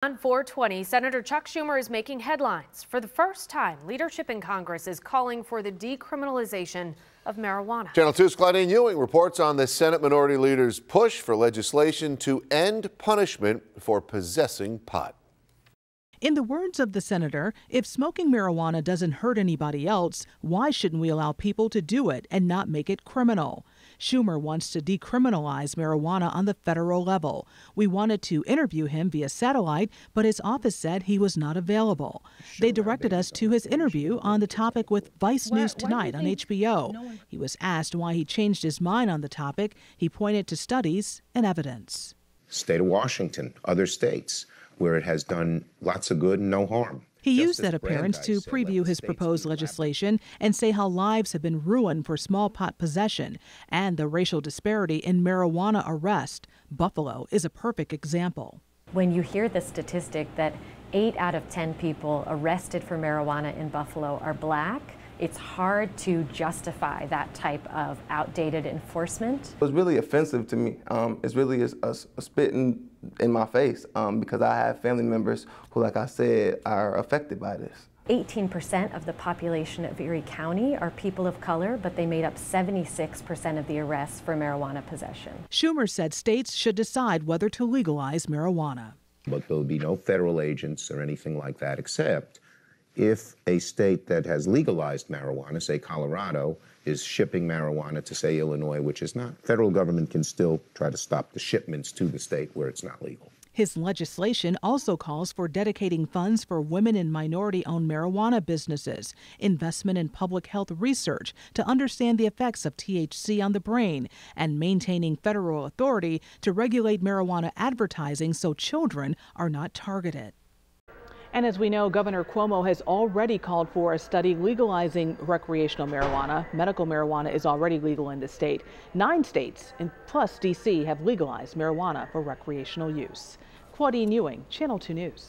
On 420, Senator Chuck Schumer is making headlines. For the first time, leadership in Congress is calling for the decriminalization of marijuana. Channel 2's Claudine Ewing reports on the Senate Minority Leader's push for legislation to end punishment for possessing pot. In the words of the senator, if smoking marijuana doesn't hurt anybody else, why shouldn't we allow people to do it and not make it criminal? Schumer wants to decriminalize marijuana on the federal level. We wanted to interview him via satellite, but his office said he was not available. They directed us to his interview on the topic with Vice News Tonight on HBO. He was asked why he changed his mind on the topic. He pointed to studies and evidence. State of Washington, other states, where it has done lots of good and no harm. He used that appearance to preview his proposed legislation and say how lives have been ruined for small pot possession and the racial disparity in marijuana arrest. Buffalo is a perfect example. When you hear the statistic that 8 out of 10 people arrested for marijuana in Buffalo are black, it's hard to justify that type of outdated enforcement. It was really offensive to me. It's really a spitting in my face because I have family members who, like I said, are affected by this. 18% of the population of Erie County are people of color, but they made up 76% of the arrests for marijuana possession. Schumer said states should decide whether to legalize marijuana. But there'll be no federal agents or anything like that, except if a state that has legalized marijuana, say Colorado, is shipping marijuana to, say, Illinois, which is not, federal government can still try to stop the shipments to the state where it's not legal. His legislation also calls for dedicating funds for women and minority-owned marijuana businesses, investment in public health research to understand the effects of THC on the brain, and maintaining federal authority to regulate marijuana advertising so children are not targeted. And as we know, Governor Cuomo has already called for a study legalizing recreational marijuana. Medical marijuana is already legal in the state. 9 states, and plus D.C., have legalized marijuana for recreational use. Claudine Ewing, Channel 2 News.